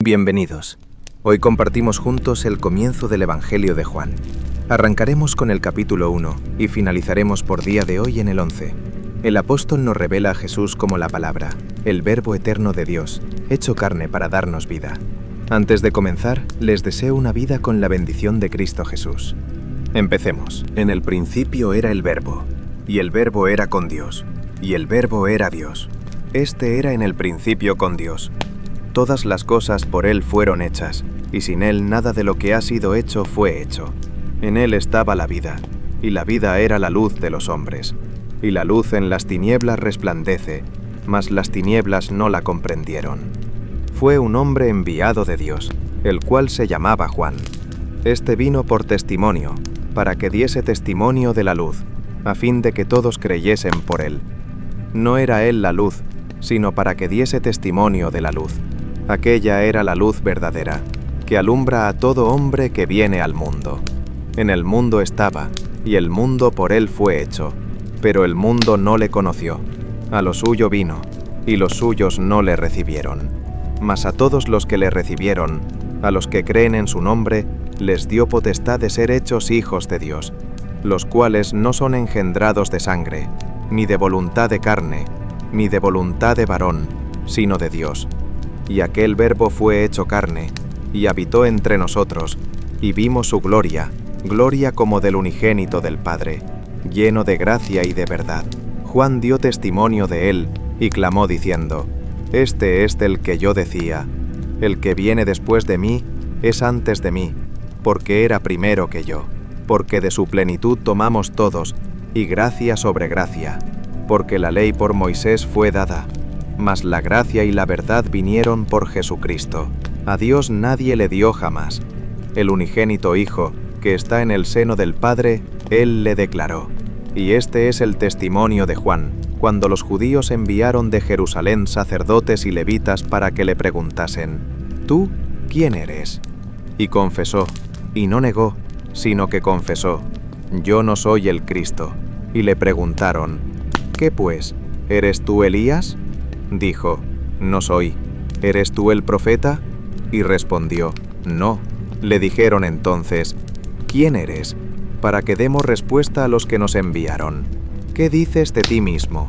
Bienvenidos. Hoy compartimos juntos el comienzo del Evangelio de Juan. Arrancaremos con el capítulo 1 y finalizaremos por día de hoy en el 11. El apóstol nos revela a Jesús como la palabra, el Verbo eterno de Dios, hecho carne para darnos vida. Antes de comenzar, les deseo una vida con la bendición de Cristo Jesús. Empecemos. En el principio era el Verbo, y el Verbo era con Dios, y el Verbo era Dios. Este era en el principio con Dios. Todas las cosas por Él fueron hechas, y sin Él nada de lo que ha sido hecho fue hecho. En Él estaba la vida, y la vida era la luz de los hombres. Y la luz en las tinieblas resplandece, mas las tinieblas no la comprendieron. Fue un hombre enviado de Dios, el cual se llamaba Juan. Este vino por testimonio, para que diese testimonio de la luz, a fin de que todos creyesen por Él. No era Él la luz, sino para que diese testimonio de la luz. Aquella era la luz verdadera, que alumbra a todo hombre que viene al mundo. En el mundo estaba, y el mundo por Él fue hecho, pero el mundo no le conoció. A lo suyo vino, y los suyos no le recibieron. Mas a todos los que le recibieron, a los que creen en su nombre, les dio potestad de ser hechos hijos de Dios, los cuales no son engendrados de sangre, ni de voluntad de carne, ni de voluntad de varón, sino de Dios. Y aquel Verbo fue hecho carne, y habitó entre nosotros, y vimos su gloria, gloria como del unigénito del Padre, lleno de gracia y de verdad. Juan dio testimonio de él, y clamó diciendo: Este es del que yo decía, el que viene después de mí es antes de mí, porque era primero que yo, porque de su plenitud tomamos todos, y gracia sobre gracia, porque la ley por Moisés fue dada, mas la gracia y la verdad vinieron por Jesucristo. A Dios nadie le dio jamás. El unigénito Hijo, que está en el seno del Padre, Él le declaró. Y este es el testimonio de Juan, cuando los judíos enviaron de Jerusalén sacerdotes y levitas para que le preguntasen: ¿Tú quién eres? Y confesó, y no negó, sino que confesó: Yo no soy el Cristo. Y le preguntaron: ¿Qué pues? ¿Eres tú Elías? Dijo: No soy. ¿Eres tú el profeta? Y respondió: No. Le dijeron entonces: ¿Quién eres? Para que demos respuesta a los que nos enviaron. ¿Qué dices de ti mismo?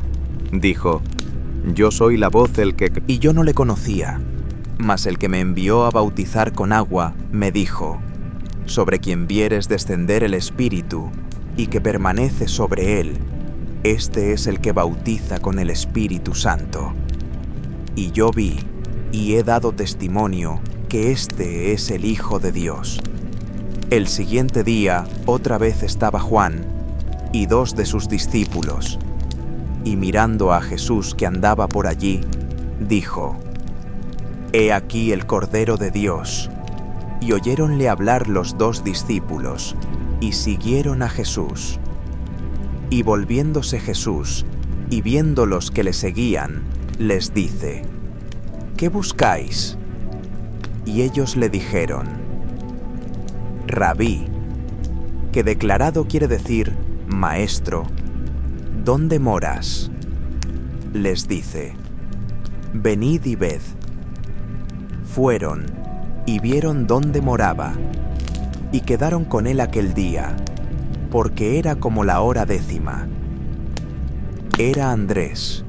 Dijo: Yo soy la voz del que... Y yo no le conocía, mas el que me envió a bautizar con agua me dijo: Sobre quien vieres descender el Espíritu, y que permanece sobre él, este es el que bautiza con el Espíritu Santo. Y yo vi, y he dado testimonio, que este es el Hijo de Dios. El siguiente día, otra vez estaba Juan, y dos de sus discípulos, y mirando a Jesús que andaba por allí, dijo: He aquí el Cordero de Dios. Y oyéronle hablar los dos discípulos, y siguieron a Jesús. Y volviéndose Jesús, y viendo los que le seguían, les dice: ¿Qué buscáis? Y ellos le dijeron: Rabí, que declarado quiere decir Maestro, ¿dónde moras? Les dice: Venid y ved. Fueron, y vieron dónde moraba, y quedaron con él aquel día, porque era como la hora 10:00. Era Andrés,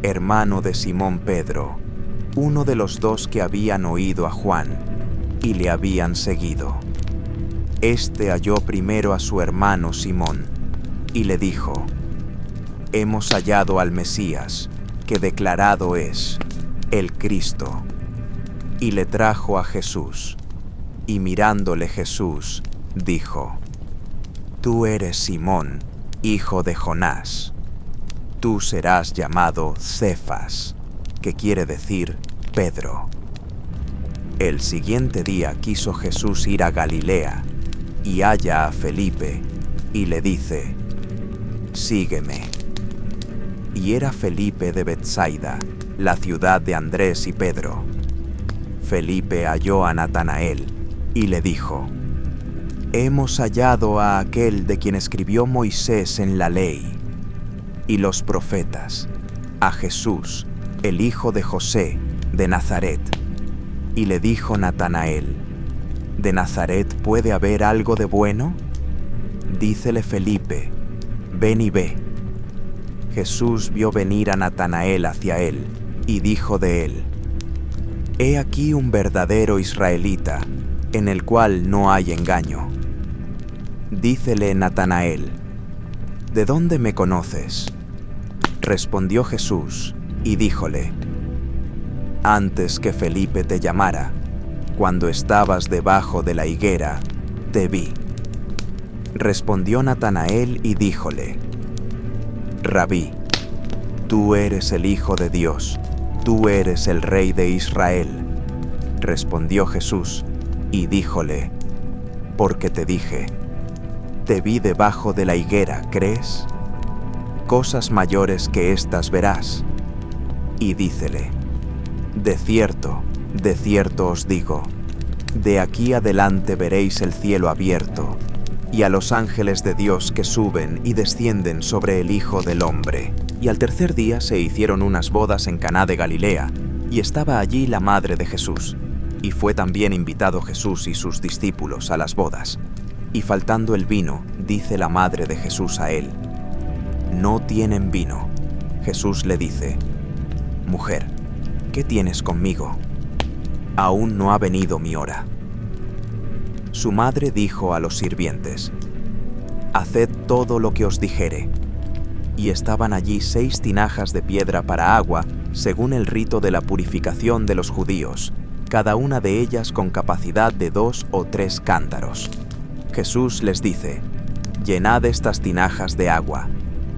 hermano de Simón Pedro, uno de los dos que habían oído a Juan, y le habían seguido. Este halló primero a su hermano Simón, y le dijo: Hemos hallado al Mesías, que declarado es el Cristo. Y le trajo a Jesús, y mirándole Jesús, dijo: Tú eres Simón, hijo de Jonás. Tú serás llamado Cefas, que quiere decir Pedro. El siguiente día quiso Jesús ir a Galilea, y halla a Felipe, y le dice: Sígueme. Y era Felipe de Betsaida, la ciudad de Andrés y Pedro. Felipe halló a Natanael, y le dijo: Hemos hallado a aquel de quien escribió Moisés en la ley y los profetas, a Jesús, el hijo de José, de Nazaret. Y le dijo Natanael: ¿De Nazaret puede haber algo de bueno? Dícele Felipe: ven y ve. Jesús vio venir a Natanael hacia él, y dijo de él: He aquí un verdadero israelita, en el cual no hay engaño. Dícele Natanael: ¿De dónde me conoces? Respondió Jesús, y díjole: Antes que Felipe te llamara, cuando estabas debajo de la higuera, te vi. Respondió Natanael y díjole: Rabí, tú eres el Hijo de Dios, tú eres el Rey de Israel. Respondió Jesús y díjole: Porque te dije, te vi debajo de la higuera, ¿crees? Cosas mayores que estas verás. Y dícele: de cierto os digo, de aquí adelante veréis el cielo abierto, y a los ángeles de Dios que suben y descienden sobre el Hijo del Hombre. Y al tercer día se hicieron unas bodas en Caná de Galilea, y estaba allí la madre de Jesús. Y fue también invitado Jesús y sus discípulos a las bodas. Y faltando el vino, dice la madre de Jesús a él: No tienen vino. Jesús le dice: Mujer, ¿qué tienes conmigo? Aún no ha venido mi hora. Su madre dijo a los sirvientes: Haced todo lo que os dijere. Y estaban allí 6 tinajas de piedra para agua, según el rito de la purificación de los judíos, cada una de ellas con capacidad de 2 o 3 cántaros. Jesús les dice: Llenad estas tinajas de agua.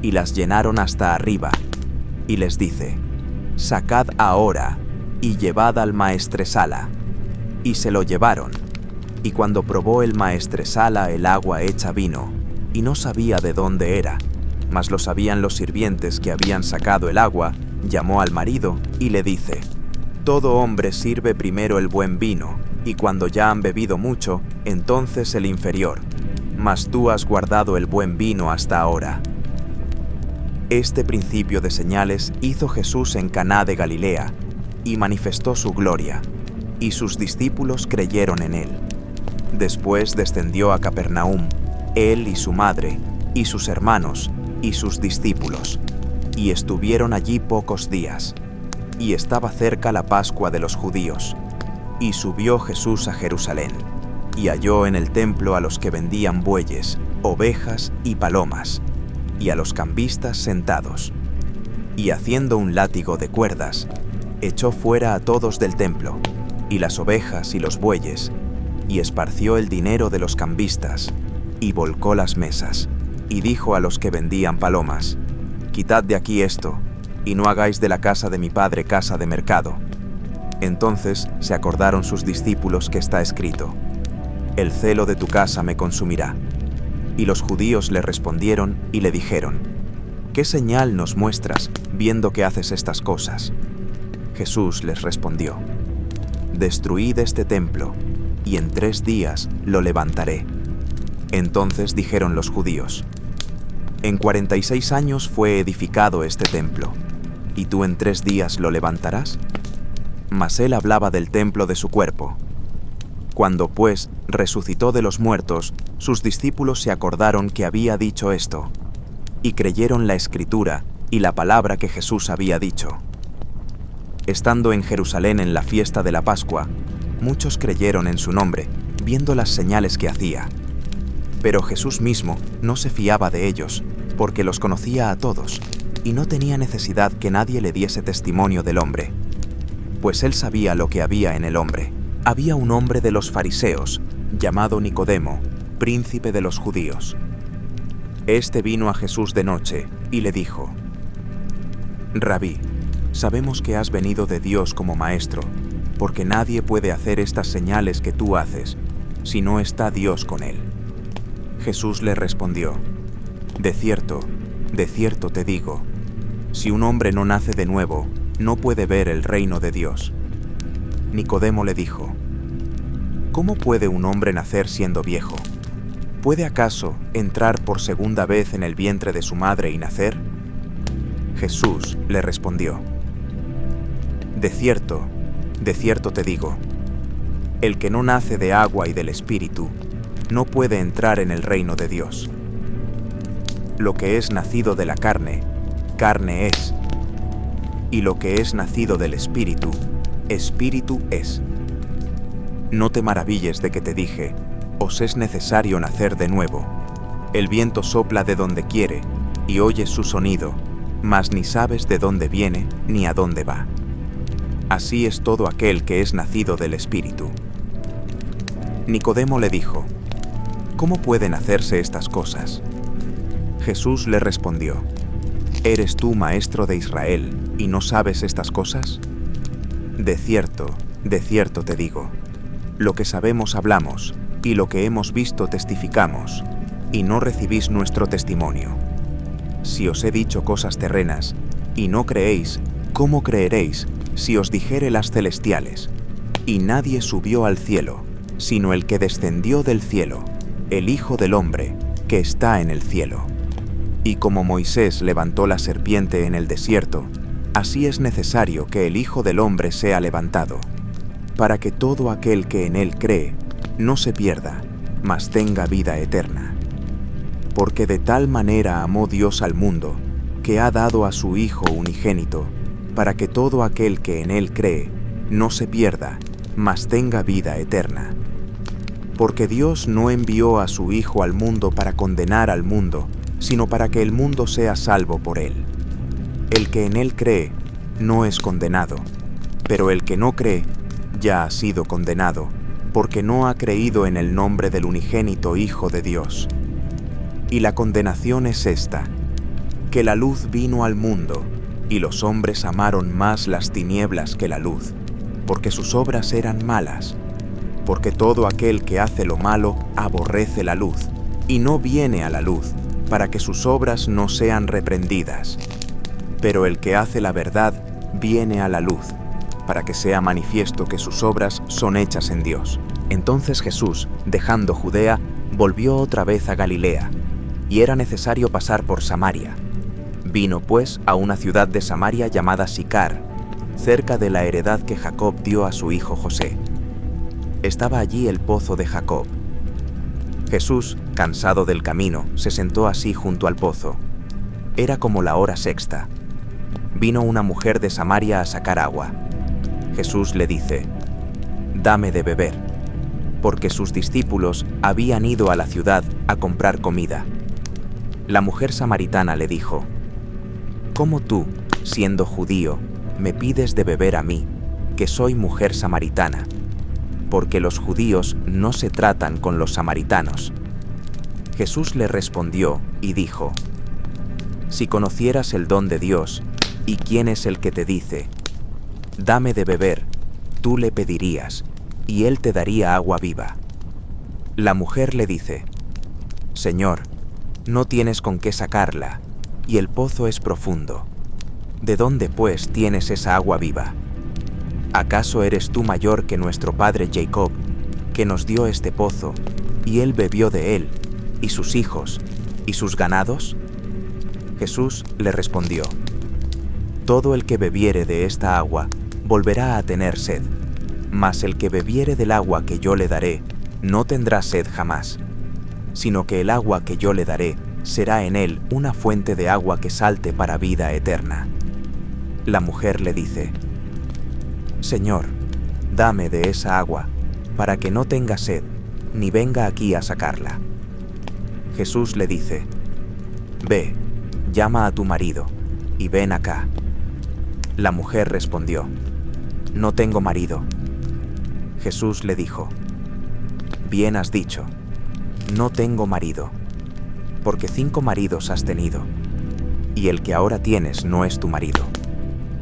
Y las llenaron hasta arriba. Y les dice: Sacad ahora y llevad al maestresala. Y se lo llevaron. Y cuando probó el maestresala el agua hecha vino, y no sabía de dónde era, mas lo sabían los sirvientes que habían sacado el agua, llamó al marido y le dice: Todo hombre sirve primero el buen vino, y cuando ya han bebido mucho, entonces el inferior. Mas tú has guardado el buen vino hasta ahora. Este principio de señales hizo Jesús en Caná de Galilea, y manifestó su gloria, y sus discípulos creyeron en él. Después descendió a Capernaum, él y su madre, y sus hermanos, y sus discípulos, y estuvieron allí pocos días. Y estaba cerca la Pascua de los judíos. Y subió Jesús a Jerusalén, y halló en el templo a los que vendían bueyes, ovejas y palomas, y a los cambistas sentados. Y haciendo un látigo de cuerdas, echó fuera a todos del templo, y las ovejas y los bueyes, y esparció el dinero de los cambistas, y volcó las mesas, y dijo a los que vendían palomas: Quitad de aquí esto, y no hagáis de la casa de mi padre casa de mercado. Entonces se acordaron sus discípulos que está escrito: El celo de tu casa me consumirá. Y los judíos le respondieron y le dijeron: ¿Qué señal nos muestras, viendo que haces estas cosas? Jesús les respondió: Destruid este templo, y en 3 días lo levantaré. Entonces dijeron los judíos: En 46 años fue edificado este templo, ¿y tú en 3 días lo levantarás? Mas él hablaba del templo de su cuerpo. Cuando, pues, resucitó de los muertos, sus discípulos se acordaron que había dicho esto, y creyeron la Escritura y la palabra que Jesús había dicho. Estando en Jerusalén en la fiesta de la Pascua, muchos creyeron en su nombre, viendo las señales que hacía. Pero Jesús mismo no se fiaba de ellos, porque los conocía a todos, y no tenía necesidad que nadie le diese testimonio del hombre, pues él sabía lo que había en el hombre. Había un hombre de los fariseos, llamado Nicodemo, príncipe de los judíos. Este vino a Jesús de noche, y le dijo: Rabí, sabemos que has venido de Dios como maestro, porque nadie puede hacer estas señales que tú haces, si no está Dios con él. Jesús le respondió: de cierto te digo, si un hombre no nace de nuevo, no puede ver el reino de Dios. Nicodemo le dijo: ¿Cómo puede un hombre nacer siendo viejo? ¿Puede acaso entrar por segunda vez en el vientre de su madre y nacer? Jesús le respondió: de cierto te digo, El que no nace de agua y del Espíritu no puede entrar en el reino de Dios. Lo que es nacido de la carne, carne es, y lo que es nacido del Espíritu, Espíritu es. No te maravilles de que te dije, os es necesario nacer de nuevo. El viento sopla de donde quiere, y oyes su sonido, mas ni sabes de dónde viene ni a dónde va. Así es todo aquel que es nacido del Espíritu. Nicodemo le dijo, ¿cómo pueden hacerse estas cosas? Jesús le respondió, ¿eres tú maestro de Israel y no sabes estas cosas? De cierto te digo, lo que sabemos hablamos, y lo que hemos visto testificamos, y no recibís nuestro testimonio. Si os he dicho cosas terrenas, y no creéis, ¿cómo creeréis si os dijere las celestiales? Y nadie subió al cielo, sino el que descendió del cielo, el Hijo del Hombre, que está en el cielo. Y como Moisés levantó la serpiente en el desierto, así es necesario que el Hijo del Hombre sea levantado, para que todo aquel que en él cree no se pierda, mas tenga vida eterna. Porque de tal manera amó Dios al mundo, que ha dado a su Hijo unigénito, para que todo aquel que en él cree no se pierda, mas tenga vida eterna. Porque Dios no envió a su Hijo al mundo para condenar al mundo, sino para que el mundo sea salvo por él. El que en él cree no es condenado, pero el que no cree ya ha sido condenado, porque no ha creído en el nombre del unigénito Hijo de Dios. Y la condenación es esta, que la luz vino al mundo, y los hombres amaron más las tinieblas que la luz, porque sus obras eran malas. Porque todo aquel que hace lo malo aborrece la luz, y no viene a la luz, para que sus obras no sean reprendidas. Pero el que hace la verdad viene a la luz, para que sea manifiesto que sus obras son hechas en Dios. Entonces Jesús, dejando Judea, volvió otra vez a Galilea, y era necesario pasar por Samaria. Vino pues a una ciudad de Samaria llamada Sicar, cerca de la heredad que Jacob dio a su hijo José. Estaba allí el pozo de Jacob. Jesús, cansado del camino, se sentó así junto al pozo. Era como la hora sexta. Vino una mujer de Samaria a sacar agua. Jesús le dice, «Dame de beber», porque sus discípulos habían ido a la ciudad a comprar comida. La mujer samaritana le dijo, «¿Cómo tú, siendo judío, me pides de beber a mí, que soy mujer samaritana?» Porque los judíos no se tratan con los samaritanos. Jesús le respondió y dijo, «Si conocieras el don de Dios, y quién es el que te dice, dame de beber, tú le pedirías, y él te daría agua viva». La mujer le dice, «Señor, no tienes con qué sacarla, y el pozo es profundo. ¿De dónde, pues, tienes esa agua viva? ¿Acaso eres tú mayor que nuestro padre Jacob, que nos dio este pozo, y él bebió de él, y sus hijos, y sus ganados?» Jesús le respondió, «Todo el que bebiere de esta agua volverá a tener sed, mas el que bebiere del agua que yo le daré no tendrá sed jamás, sino que el agua que yo le daré será en él una fuente de agua que salte para vida eterna». La mujer le dice, «Señor, dame de esa agua, para que no tenga sed, ni venga aquí a sacarla». Jesús le dice, «Ve, llama a tu marido, y ven acá». La mujer respondió, «No tengo marido». Jesús le dijo, «Bien has dicho, no tengo marido, porque 5 maridos has tenido, y el que ahora tienes no es tu marido.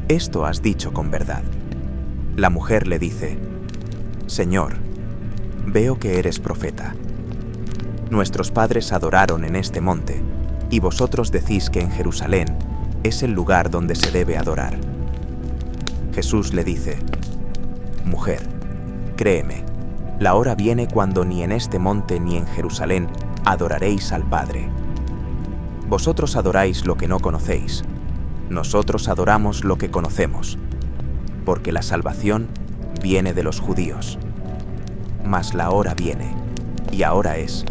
Esto has dicho con verdad». La mujer le dice, «Señor, veo que eres profeta. Nuestros padres adoraron en este monte, y vosotros decís que en Jerusalén es el lugar donde se debe adorar». Jesús le dice, «Mujer, créeme, la hora viene cuando ni en este monte ni en Jerusalén adoraréis al Padre. Vosotros adoráis lo que no conocéis, nosotros adoramos lo que conocemos, porque la salvación viene de los judíos. mas la hora viene, y ahora es,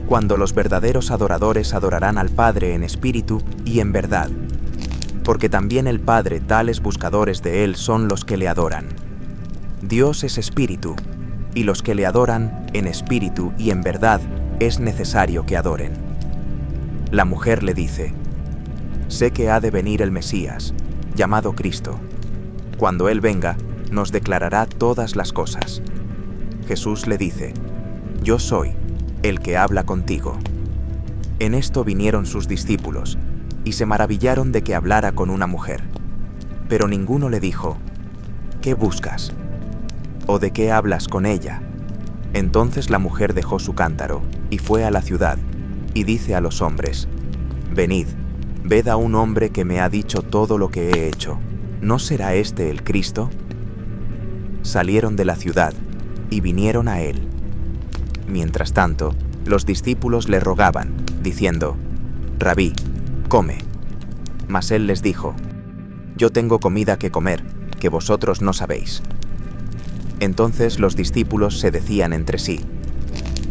cuando los verdaderos adoradores adorarán al Padre en espíritu y en verdad, porque también el Padre tales buscadores de Él son los que le adoran. Dios es espíritu, y los que le adoran en espíritu y en verdad es necesario que adoren. La mujer le dice: sé que ha de venir el Mesías, llamado Cristo. Cuando Él venga, nos declarará todas las cosas. Jesús le dice: yo soy el que habla contigo. En esto vinieron sus discípulos, y se maravillaron de que hablara con una mujer. Pero ninguno le dijo: ¿qué buscas? ¿O de qué hablas con ella? Entonces la mujer dejó su cántaro, y fue a la ciudad, y dice a los hombres: venid, ved a un hombre que me ha dicho todo lo que he hecho. ¿No será este el Cristo? Salieron de la ciudad, y vinieron a él. Mientras tanto, los discípulos le rogaban, diciendo: Rabí, come. Mas él les dijo: yo tengo comida que comer, que vosotros no sabéis. Entonces los discípulos se decían entre sí: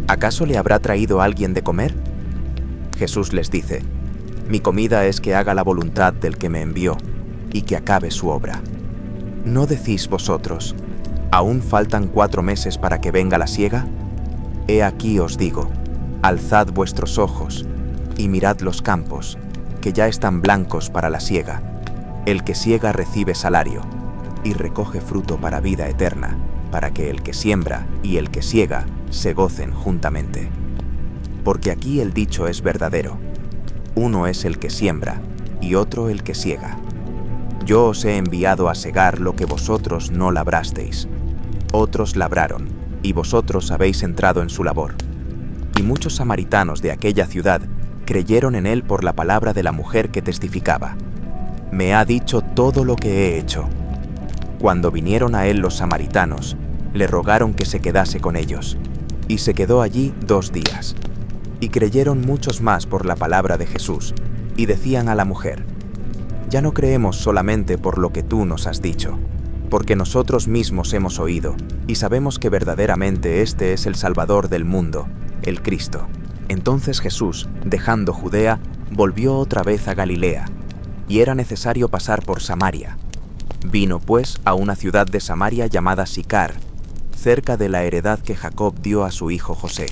¿acaso le habrá traído alguien de comer? Jesús les dice: mi comida es que haga la voluntad del que me envió, y que acabe su obra. ¿No decís vosotros: aún faltan 4 meses para que venga la siega? He aquí os digo: alzad vuestros ojos, y mirad los campos, que ya están blancos para la siega. El que siega recibe salario, y recoge fruto para vida eterna, para que el que siembra y el que siega se gocen juntamente. Porque aquí el dicho es verdadero: uno es el que siembra, y otro el que siega. Yo os he enviado a segar lo que vosotros no labrasteis. Otros labraron, y vosotros habéis entrado en su labor. Y muchos samaritanos de aquella ciudad creyeron en él por la palabra de la mujer que testificaba: me ha dicho todo lo que he hecho. Cuando vinieron a él los samaritanos, le rogaron que se quedase con ellos, y se quedó allí 2 días. Y creyeron muchos más por la palabra de Jesús, y decían a la mujer: ya no creemos solamente por lo que tú nos has dicho, porque nosotros mismos hemos oído, y sabemos que verdaderamente este es el Salvador del mundo, el Cristo. Entonces Jesús, dejando Judea, volvió otra vez a Galilea, y era necesario pasar por Samaria. Vino pues a una ciudad de Samaria llamada Sicar, cerca de la heredad que Jacob dio a su hijo José.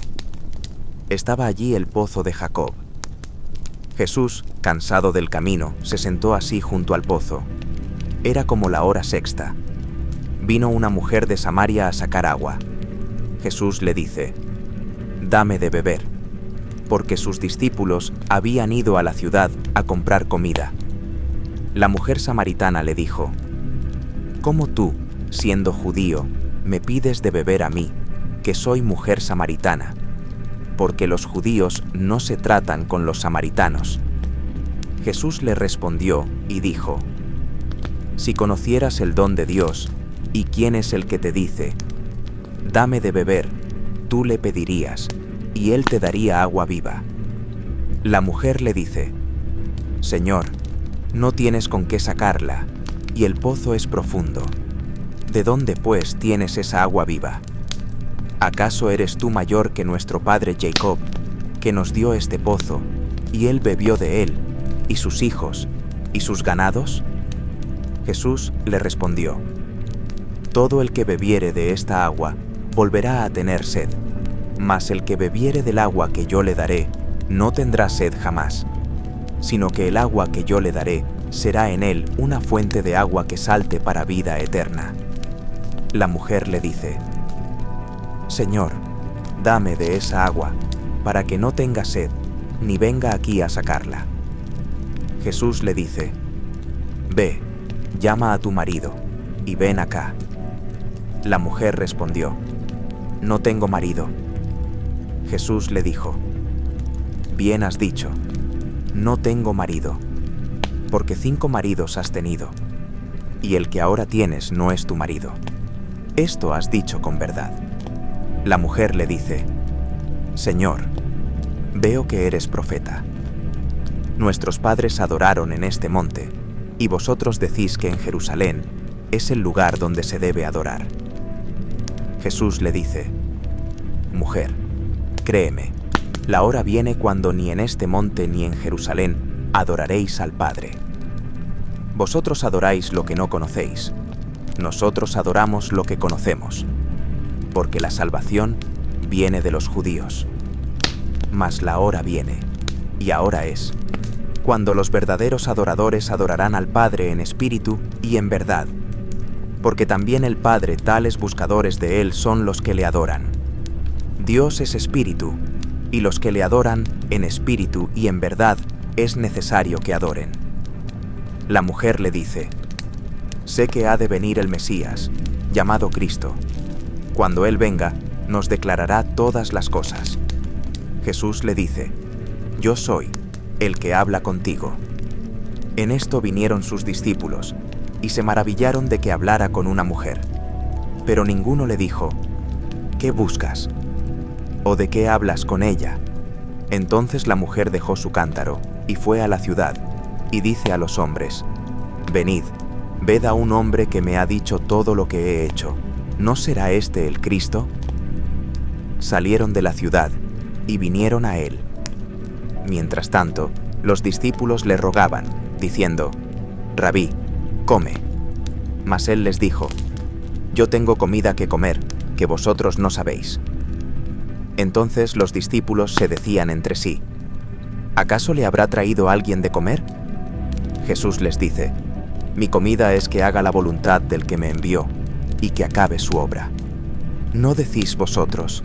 Estaba allí el pozo de Jacob. Jesús, cansado del camino, se sentó así junto al pozo. Era como la hora 6. Vino una mujer de Samaria a sacar agua. Jesús le dice: dame de beber, porque sus discípulos habían ido a la ciudad a comprar comida. La mujer samaritana le dijo: ¿cómo tú, siendo judío, me pides de beber a mí, que soy mujer samaritana? Porque los judíos no se tratan con los samaritanos. Jesús le respondió y dijo: si conocieras el don de Dios, y quién es el que te dice: dame de beber, tú le pedirías, y él te daría agua viva. La mujer le dice: Señor, no tienes con qué sacarla, y el pozo es profundo. ¿De dónde, pues, tienes esa agua viva? ¿Acaso eres tú mayor que nuestro padre Jacob, que nos dio este pozo, y él bebió de él, y sus hijos, y sus ganados? Jesús le respondió: todo el que bebiere de esta agua volverá a tener sed, mas el que bebiere del agua que yo le daré no tendrá sed jamás, sino que el agua que yo le daré será en él una fuente de agua que salte para vida eterna. La mujer le dice: Señor, dame de esa agua, para que no tenga sed, ni venga aquí a sacarla. Jesús le dice: Ve, llama a tu marido, y ven acá. La mujer respondió: No tengo marido. Jesús le dijo: Bien has dicho, no tengo marido, porque 5 maridos has tenido, y el que ahora tienes no es tu marido. Esto has dicho con verdad. La mujer le dice: Señor, veo que eres profeta. Nuestros padres adoraron en este monte, y vosotros decís que en Jerusalén es el lugar donde se debe adorar. Jesús le dice: mujer, créeme, la hora viene cuando ni en este monte ni en Jerusalén adoraréis al Padre. Vosotros adoráis lo que no conocéis, nosotros adoramos lo que conocemos, porque la salvación viene de los judíos. Mas la hora viene, y ahora es, cuando los verdaderos adoradores adorarán al Padre en espíritu y en verdad, porque también el Padre tales buscadores de Él son los que le adoran. Dios es espíritu, y los que le adoran en espíritu y en verdad es necesario que adoren. La mujer le dice: sé que ha de venir el Mesías, llamado Cristo. Cuando Él venga, nos declarará todas las cosas. Jesús le dice: yo soy el que habla contigo. En esto vinieron sus discípulos, y se maravillaron de que hablara con una mujer. Pero ninguno le dijo: ¿qué buscas? ¿O de qué hablas con ella? Entonces la mujer dejó su cántaro, y fue a la ciudad, y dice a los hombres: venid, ved a un hombre que me ha dicho todo lo que he hecho. ¿No será este el Cristo? Salieron de la ciudad, y vinieron a él. Mientras tanto, los discípulos le rogaban, diciendo: Rabí, come. Mas él les dijo: yo tengo comida que comer, que vosotros no sabéis. Entonces los discípulos se decían entre sí: ¿acaso le habrá traído alguien de comer? Jesús les dice: mi comida es que haga la voluntad del que me envió, y que acabe su obra. ¿No decís vosotros: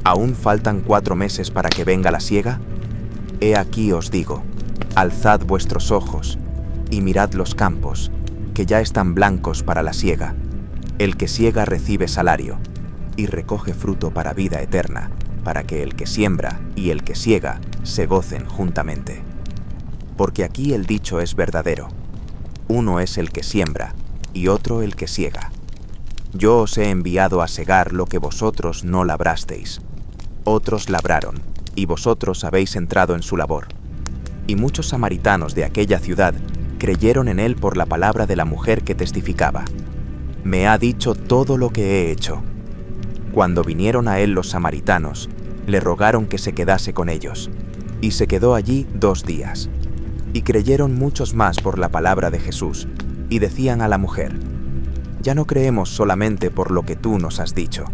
aún faltan 4 meses para que venga la siega? He aquí os digo: alzad vuestros ojos, y mirad los campos, que ya están blancos para la siega. El que siega recibe salario, y recoge fruto para vida eterna, para que el que siembra y el que siega se gocen juntamente. Porque aquí el dicho es verdadero: uno es el que siembra, y otro el que siega. Yo os he enviado a segar lo que vosotros no labrasteis. Otros labraron, y vosotros habéis entrado en su labor. Y muchos samaritanos de aquella ciudad creyeron en él por la palabra de la mujer que testificaba: me ha dicho todo lo que he hecho. Cuando vinieron a él los samaritanos, le rogaron que se quedase con ellos, y se quedó allí 2 días. Y creyeron muchos más por la palabra de Jesús, y decían a la mujer: ya no creemos solamente por lo que tú nos has dicho,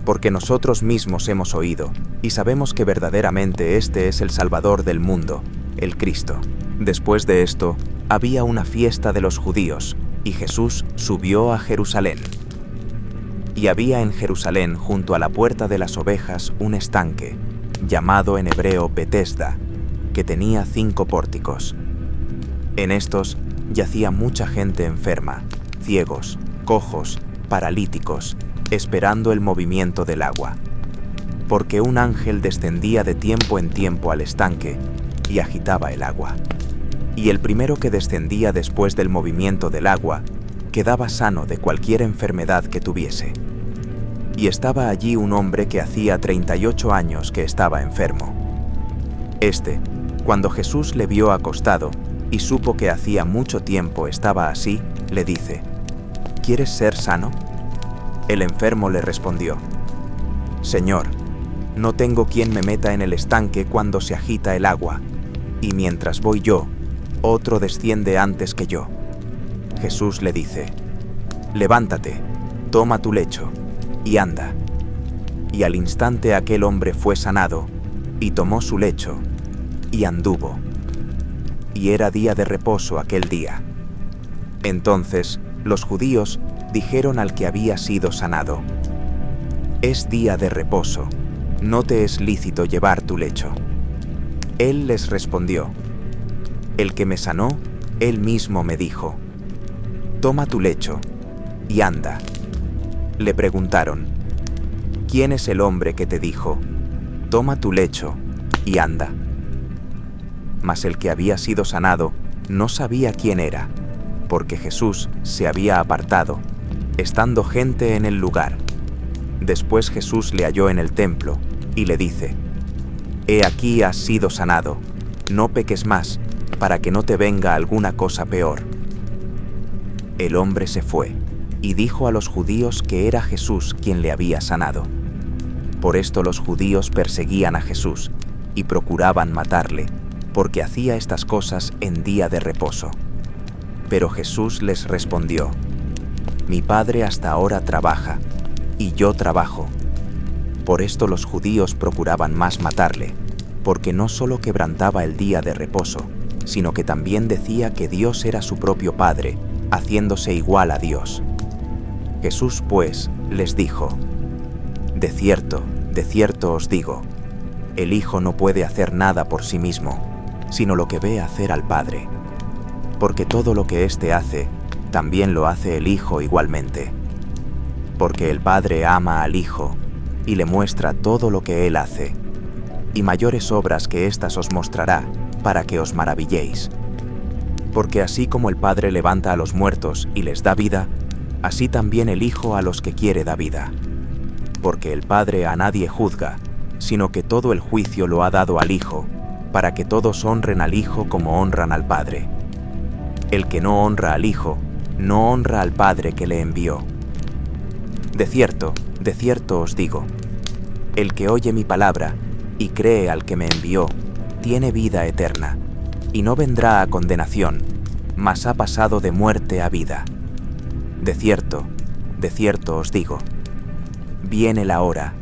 porque nosotros mismos hemos oído, y sabemos que verdaderamente este es el Salvador del mundo, el Cristo. Después de esto, había una fiesta de los judíos, y Jesús subió a Jerusalén. Y había en Jerusalén, junto a la puerta de las ovejas, un estanque, llamado en hebreo Betesda, que tenía 5 pórticos. En estos yacía mucha gente enferma, ciegos, cojos, paralíticos, esperando el movimiento del agua. Porque un ángel descendía de tiempo en tiempo al estanque y agitaba el agua. Y el primero que descendía después del movimiento del agua quedaba sano de cualquier enfermedad que tuviese. Y estaba allí un hombre que hacía 38 años que estaba enfermo. Este, cuando Jesús le vio acostado y supo que hacía mucho tiempo estaba así, le dice: ¿quieres ser sano? El enfermo le respondió: Señor, no tengo quien me meta en el estanque cuando se agita el agua, y mientras voy yo, otro desciende antes que yo. Jesús le dice: levántate, toma tu lecho, y anda. Y al instante aquel hombre fue sanado, y tomó su lecho, y anduvo. Y era día de reposo aquel día. Entonces los judíos dijeron al que había sido sanado: es día de reposo, no te es lícito llevar tu lecho. Él les respondió: el que me sanó, él mismo me dijo: toma tu lecho, y anda. Le preguntaron: ¿quién es el hombre que te dijo: toma tu lecho, y anda? Mas el que había sido sanado no sabía quién era, porque Jesús se había apartado, estando gente en el lugar. Después Jesús le halló en el templo, y le dice: he aquí has sido sanado, no peques más, para que no te venga alguna cosa peor. El hombre se fue, y dijo a los judíos que era Jesús quien le había sanado. Por esto los judíos perseguían a Jesús y procuraban matarle, porque hacía estas cosas en día de reposo. Pero Jesús les respondió: Mi Padre hasta ahora trabaja, y yo trabajo. Por esto los judíos procuraban más matarle, porque no solo quebrantaba el día de reposo, sino que también decía que Dios era su propio Padre, haciéndose igual a Dios. Jesús, pues, les dijo: de cierto os digo, el Hijo no puede hacer nada por sí mismo, sino lo que ve hacer al Padre. Porque todo lo que éste hace, también lo hace el Hijo igualmente. Porque el Padre ama al Hijo, y le muestra todo lo que Él hace, y mayores obras que éstas os mostrará, para que os maravilléis. Porque así como el Padre levanta a los muertos y les da vida, así también el Hijo a los que quiere da vida. Porque el Padre a nadie juzga, sino que todo el juicio lo ha dado al Hijo, para que todos honren al Hijo como honran al Padre. El que no honra al Hijo, no honra al Padre que le envió. De cierto os digo, el que oye mi palabra y cree al que me envió, tiene vida eterna, y no vendrá a condenación, mas ha pasado de muerte a vida. De cierto os digo, viene la hora,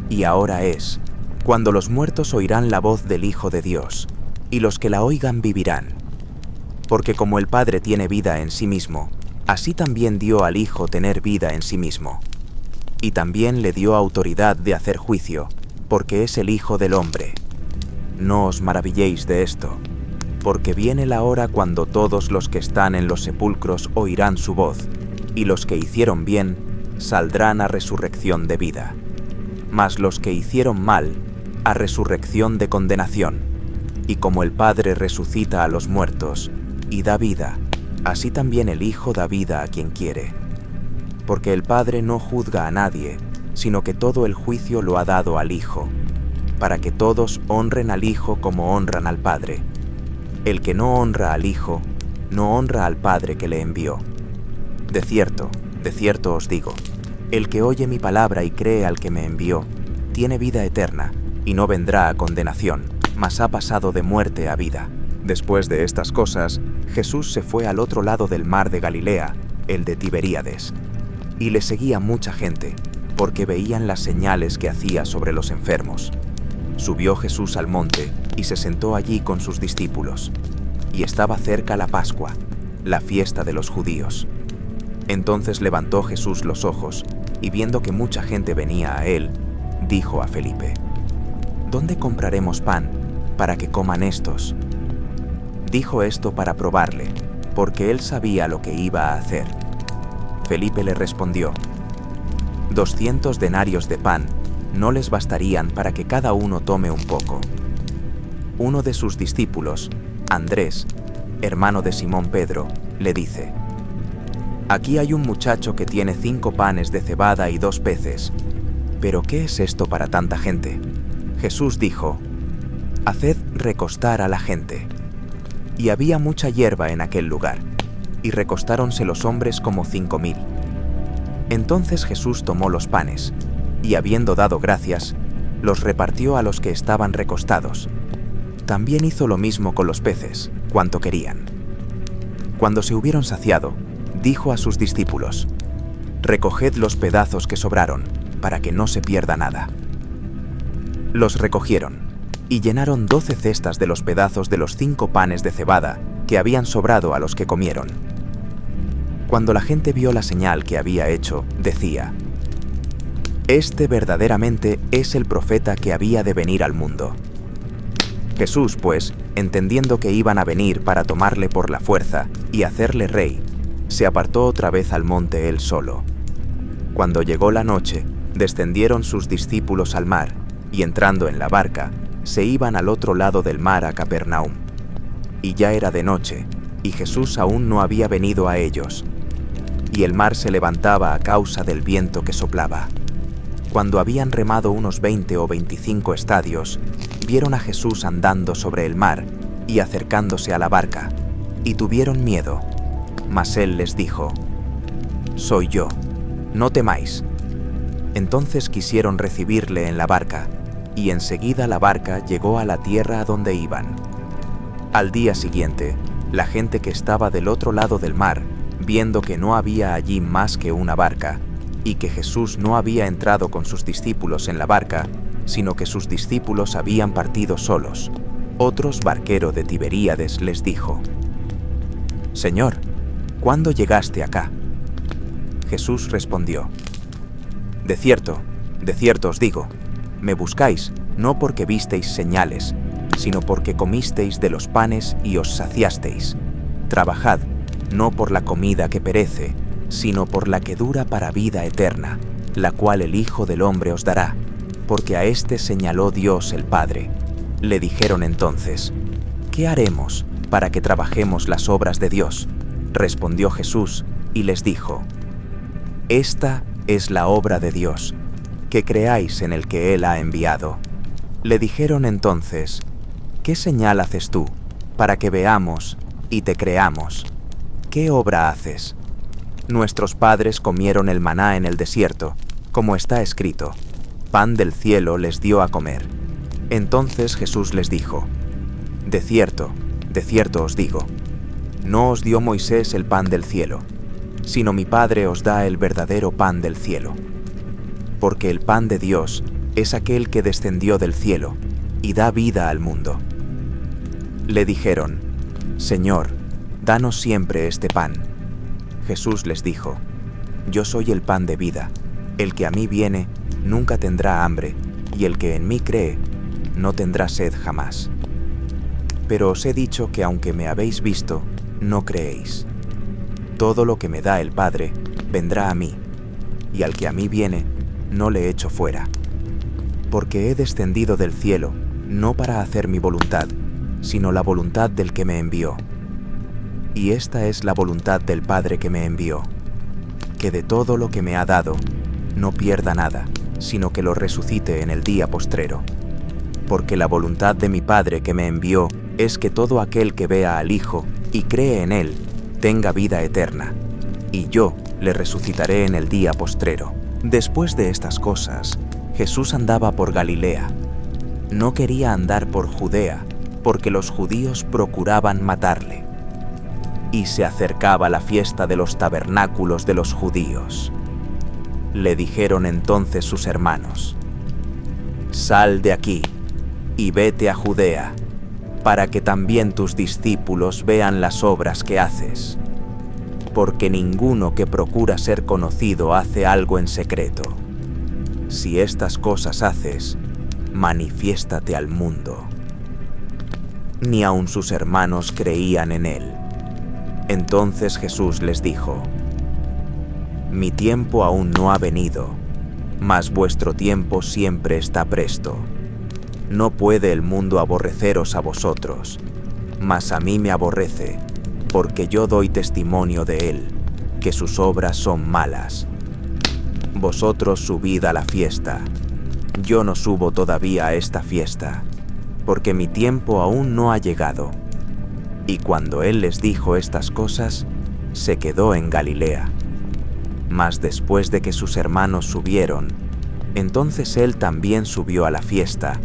y ahora es, cuando los muertos oirán la voz del Hijo de Dios, y los que la oigan vivirán. Porque como el Padre tiene vida en sí mismo, así también dio al Hijo tener vida en sí mismo. Y también le dio autoridad de hacer juicio, porque es el Hijo del Hombre. No os maravilléis de esto, porque viene la hora cuando todos los que están en los sepulcros oirán su voz, y los que hicieron bien saldrán a resurrección de vida, mas los que hicieron mal a resurrección de condenación. Y como el Padre resucita a los muertos y da vida, así también el Hijo da vida a quien quiere. Porque el Padre no juzga a nadie, sino que todo el juicio lo ha dado al Hijo, para que todos honren al Hijo como honran al Padre. El que no honra al Hijo, no honra al Padre que le envió. De cierto os digo, el que oye mi palabra y cree al que me envió, tiene vida eterna, y no vendrá a condenación, mas ha pasado de muerte a vida. Después de estas cosas, Jesús se fue al otro lado del mar de Galilea, el de Tiberíades, y le seguía mucha gente, porque veían las señales que hacía sobre los enfermos. Subió Jesús al monte y se sentó allí con sus discípulos, y estaba cerca la Pascua, la fiesta de los judíos. Entonces levantó Jesús los ojos, y viendo que mucha gente venía a él, dijo a Felipe: ¿Dónde compraremos pan para que coman estos? Dijo esto para probarle, porque él sabía lo que iba a hacer. Felipe le respondió: 200 denarios de pan no les bastarían para que cada uno tome un poco. Uno de sus discípulos, Andrés, hermano de Simón Pedro, le dice: Aquí hay un muchacho que tiene 5 panes de cebada y 2 peces. ¿Pero qué es esto para tanta gente? Jesús dijo: Haced recostar a la gente. Y había mucha hierba en aquel lugar, y recostáronse los hombres como 5000. Entonces Jesús tomó los panes, y habiendo dado gracias, los repartió a los que estaban recostados. También hizo lo mismo con los peces, cuanto querían. Cuando se hubieron saciado, dijo a sus discípulos: Recoged los pedazos que sobraron, para que no se pierda nada. Los recogieron, y llenaron 12 cestas de los pedazos de los 5 panes de cebada que habían sobrado a los que comieron. Cuando la gente vio la señal que había hecho, decía: Este verdaderamente es el profeta que había de venir al mundo. Jesús, pues, entendiendo que iban a venir para tomarle por la fuerza y hacerle rey, se apartó otra vez al monte él solo. Cuando llegó la noche, descendieron sus discípulos al mar, y entrando en la barca, se iban al otro lado del mar a Capernaum. Y ya era de noche, y Jesús aún no había venido a ellos. Y el mar se levantaba a causa del viento que soplaba. Cuando habían remado unos 20 o 25 estadios, vieron a Jesús andando sobre el mar y acercándose a la barca, y tuvieron miedo. Mas él les dijo: Soy yo, no temáis. Entonces quisieron recibirle en la barca, y enseguida la barca llegó a la tierra a donde iban. Al día siguiente, la gente que estaba del otro lado del mar, viendo que no había allí más que una barca, y que Jesús no había entrado con sus discípulos en la barca, sino que sus discípulos habían partido solos, otros barquero de Tiberíades les dijo: «Señor, ¿cuándo llegaste acá?» Jesús respondió: de cierto os digo, me buscáis no porque visteis señales, sino porque comisteis de los panes y os saciasteis. Trabajad, no por la comida que perece, sino por la que dura para vida eterna, la cual el Hijo del Hombre os dará, porque a éste señaló Dios el Padre. Le dijeron entonces: ¿qué haremos para que trabajemos las obras de Dios? Respondió Jesús y les dijo: esta es la obra de Dios, que creáis en el que Él ha enviado. Le dijeron entonces: ¿qué señal haces tú, para que veamos y te creamos? ¿Qué obra haces? Nuestros padres comieron el maná en el desierto, como está escrito: pan del cielo les dio a comer. Entonces Jesús les dijo: de cierto os digo, no os dio Moisés el pan del cielo, sino mi Padre os da el verdadero pan del cielo. Porque el pan de Dios es aquel que descendió del cielo y da vida al mundo. Le dijeron: Señor, danos siempre este pan. Jesús les dijo: yo soy el pan de vida. El que a mí viene nunca tendrá hambre, y el que en mí cree no tendrá sed jamás. Pero os he dicho que aunque me habéis visto, no creéis. Todo lo que me da el Padre vendrá a mí, y al que a mí viene, no le echo fuera. Porque he descendido del cielo, no para hacer mi voluntad, sino la voluntad del que me envió. Y esta es la voluntad del Padre que me envió, que de todo lo que me ha dado, no pierda nada, sino que lo resucite en el día postrero. Porque la voluntad de mi Padre que me envió es que todo aquel que vea al Hijo y cree en Él, tenga vida eterna, y yo le resucitaré en el día postrero. Después de estas cosas, Jesús andaba por Galilea. No quería andar por Judea, porque los judíos procuraban matarle. Y se acercaba la fiesta de los tabernáculos de los judíos. Le dijeron entonces sus hermanos: sal de aquí y vete a Judea, para que también tus discípulos vean las obras que haces. Porque ninguno que procura ser conocido hace algo en secreto. Si estas cosas haces, manifiéstate al mundo. Ni aun sus hermanos creían en él. Entonces Jesús les dijo: mi tiempo aún no ha venido, mas vuestro tiempo siempre está presto. No puede el mundo aborreceros a vosotros, mas a mí me aborrece, porque yo doy testimonio de él, que sus obras son malas. Vosotros subid a la fiesta, yo no subo todavía a esta fiesta, porque mi tiempo aún no ha llegado. Y cuando él les dijo estas cosas, se quedó en Galilea. Mas después de que sus hermanos subieron, entonces él también subió a la fiesta,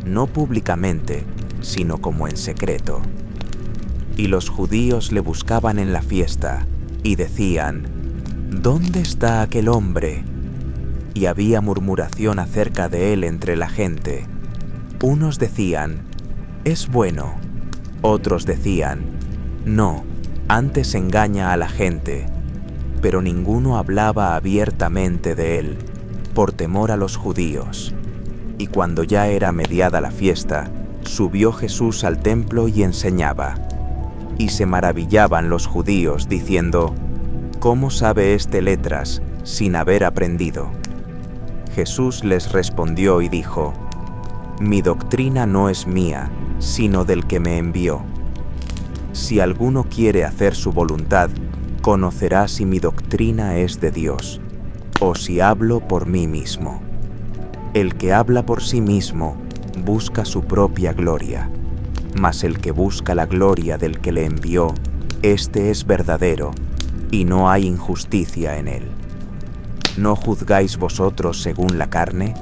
no públicamente, sino como en secreto. Y los judíos le buscaban en la fiesta, y decían: ¿dónde está aquel hombre? Y había murmuración acerca de él entre la gente. Unos decían: es bueno. Otros decían: no, antes engaña a la gente. Pero ninguno hablaba abiertamente de él, por temor a los judíos. Y cuando ya era mediada la fiesta, subió Jesús al templo y enseñaba. Y se maravillaban los judíos, diciendo: ¿cómo sabe este letras sin haber aprendido? Jesús les respondió y dijo: mi doctrina no es mía, sino del que me envió. Si alguno quiere hacer su voluntad, conocerá si mi doctrina es de Dios, o si hablo por mí mismo. El que habla por sí mismo busca su propia gloria, mas el que busca la gloria del que le envió, éste es verdadero, y no hay injusticia en él. ¿no juzgáis vosotros según la carne?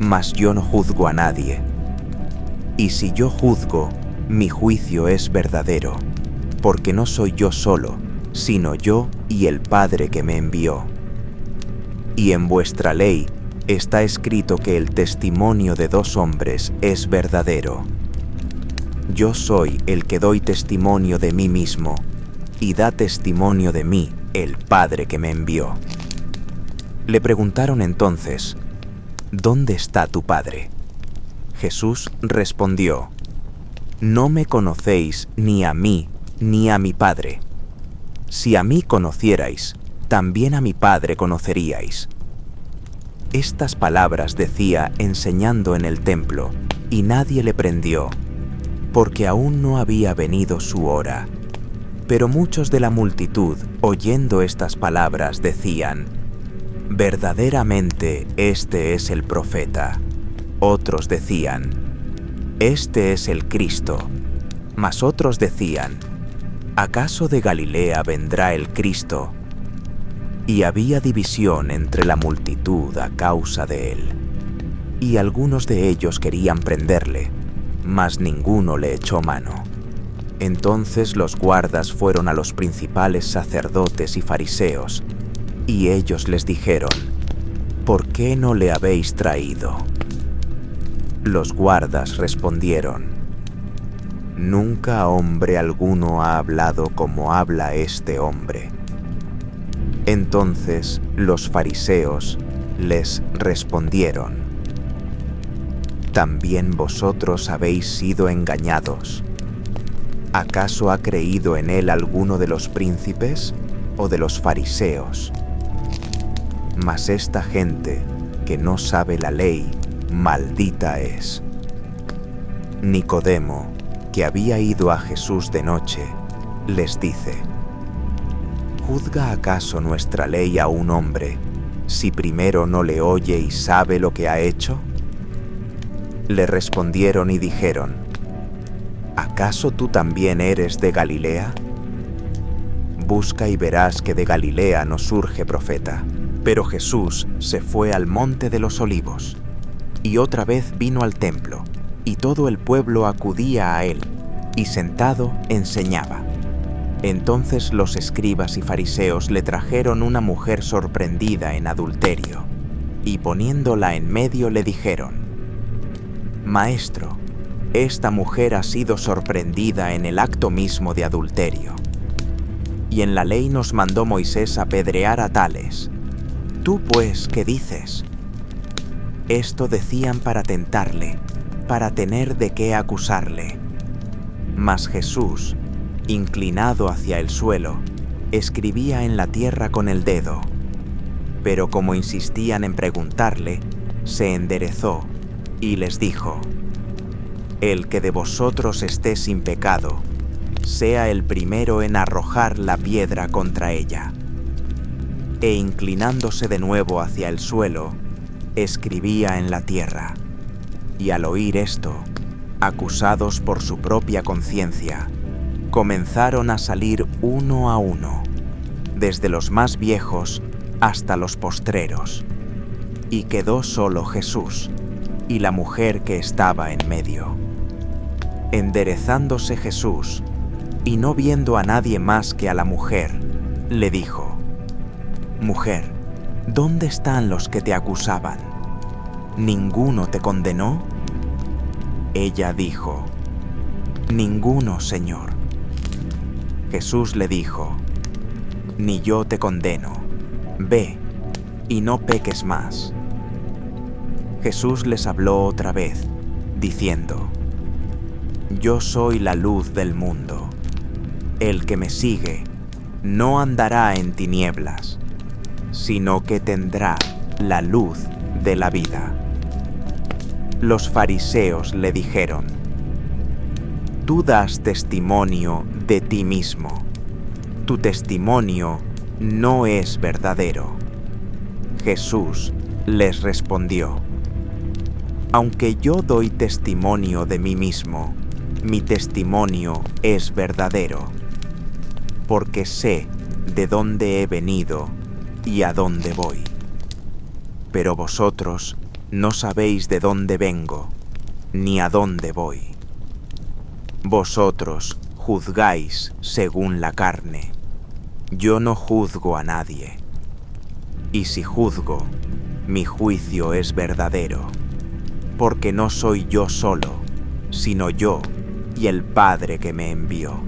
Mas yo no juzgo a nadie. Y si yo juzgo, mi juicio es verdadero, porque no soy yo solo, sino yo y el Padre que me envió. Y en vuestra ley está escrito que el testimonio de 2 hombres es verdadero. Yo soy el que doy testimonio de mí mismo, y da testimonio de mí el Padre que me envió. Le preguntaron entonces, ¿dónde está tu Padre? Jesús respondió, no me conocéis ni a mí ni a mi Padre. Si a mí conocierais, también a mi Padre conoceríais. Estas palabras decía enseñando en el templo, y nadie le prendió, porque aún no había venido su hora. Pero muchos de la multitud, oyendo estas palabras, decían, verdaderamente este es el profeta. Otros decían, este es el Cristo. Mas otros decían, ¿acaso de Galilea vendrá el Cristo? Y había división entre la multitud a causa de él. Y algunos de ellos querían prenderle, mas ninguno le echó mano. Entonces los guardas fueron a los principales sacerdotes y fariseos, y ellos les dijeron, ¿por qué no le habéis traído? Los guardas respondieron, nunca hombre alguno ha hablado como habla este hombre. Entonces los fariseos les respondieron, ¿también vosotros habéis sido engañados? ¿Acaso ha creído en él alguno de los príncipes o de los fariseos? Mas esta gente que no sabe la ley, maldita es. Nicodemo, que había ido a Jesús de noche, les dice, ¿juzga acaso nuestra ley a un hombre, si primero no le oye y sabe lo que ha hecho? Le respondieron y dijeron, ¿acaso tú también eres de Galilea? Busca y verás que de Galilea no surge profeta. Pero Jesús se fue al monte de los Olivos, y otra vez vino al templo, y todo el pueblo acudía a él, y sentado enseñaba. Entonces los escribas y fariseos le trajeron una mujer sorprendida en adulterio, y poniéndola en medio le dijeron, Maestro, esta mujer ha sido sorprendida en el acto mismo de adulterio. Y en la ley nos mandó Moisés apedrear a tales. ¿Tú pues qué dices? Esto decían para tentarle, para tener de qué acusarle. Mas Jesús, inclinado hacia el suelo, escribía en la tierra con el dedo. Pero como insistían en preguntarle, se enderezó y les dijo, el que de vosotros esté sin pecado, sea el primero en arrojar la piedra contra ella. E inclinándose de nuevo hacia el suelo, escribía en la tierra. Y al oír esto, acusados por su propia conciencia, comenzaron a salir uno a uno, desde los más viejos hasta los postreros. Y quedó solo Jesús y la mujer que estaba en medio. Enderezándose Jesús, y no viendo a nadie más que a la mujer, le dijo, Mujer, ¿dónde están los que te acusaban? ¿Ninguno te condenó? Ella dijo, Ninguno, Señor. Jesús le dijo, Ni yo te condeno. Ve, y no peques más. Jesús les habló otra vez, diciendo, Yo soy la luz del mundo. El que me sigue no andará en tinieblas, sino que tendrá la luz de la vida. Los fariseos le dijeron, Tú das testimonio de ti mismo. Tu testimonio no es verdadero. Jesús les respondió, Aunque yo doy testimonio de mí mismo, mi testimonio es verdadero, porque sé de dónde he venido y a dónde voy. pero vosotros no sabéis de dónde vengo, ni a dónde voy. Vosotros juzgáis según la carne. Yo no juzgo a nadie. Y si juzgo, mi juicio es verdadero, porque no soy yo solo, sino yo y el Padre que me envió.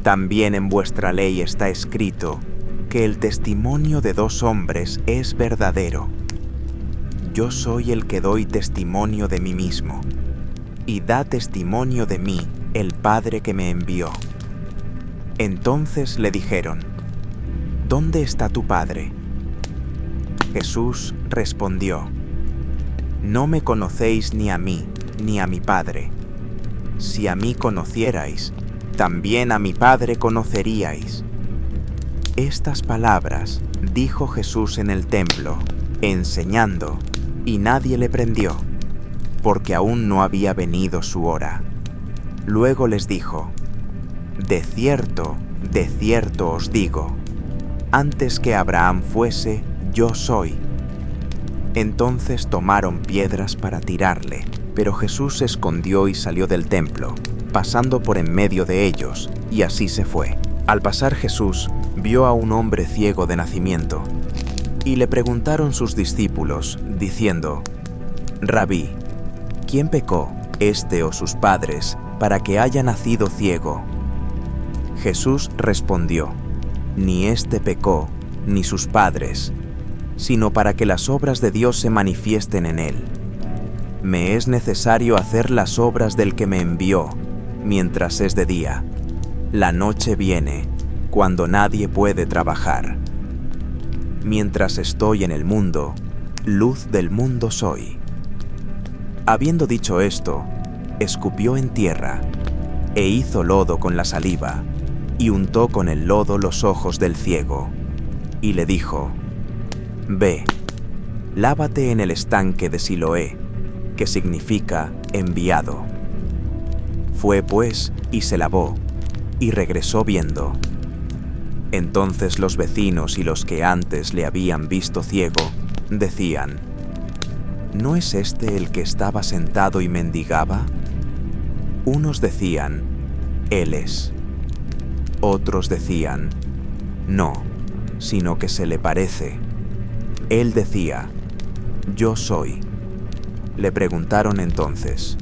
También en vuestra ley está escrito que el testimonio de 2 hombres es verdadero. Yo soy el que doy testimonio de mí mismo, y da testimonio de mí el Padre que me envió. Entonces le dijeron: ¿Dónde está tu Padre? Jesús respondió: No me conocéis ni a mí, ni a mi Padre. Si a mí conocierais, también a mi Padre conoceríais. Estas palabras dijo Jesús en el templo, enseñando, y nadie le prendió, porque aún no había venido su hora. Luego les dijo: de cierto os digo, antes que Abraham fuese, yo soy. Entonces tomaron piedras para tirarle, pero Jesús se escondió y salió del templo, pasando por en medio de ellos, y así se fue. Al pasar Jesús, vio a un hombre ciego de nacimiento, y le preguntaron sus discípulos, diciendo: Rabí, ¿quién pecó, este o sus padres, para que haya nacido ciego? Jesús respondió: Ni este pecó, ni sus padres, sino para que las obras de Dios se manifiesten en él. Me es necesario hacer las obras del que me envió, mientras es de día. La noche viene, cuando nadie puede trabajar. Mientras estoy en el mundo, luz del mundo soy. Habiendo dicho esto, escupió en tierra, e hizo lodo con la saliva, y untó con el lodo los ojos del ciego, y le dijo: Ve, lávate en el estanque de Siloé, que significa enviado. Fue pues y se lavó, y regresó viendo. Entonces los vecinos y los que antes le habían visto ciego, decían: ¿No es este el que estaba sentado y mendigaba? Unos decían: Él es. Otros decían: No, sino que se le parece. Él decía: Yo soy. Le preguntaron entonces: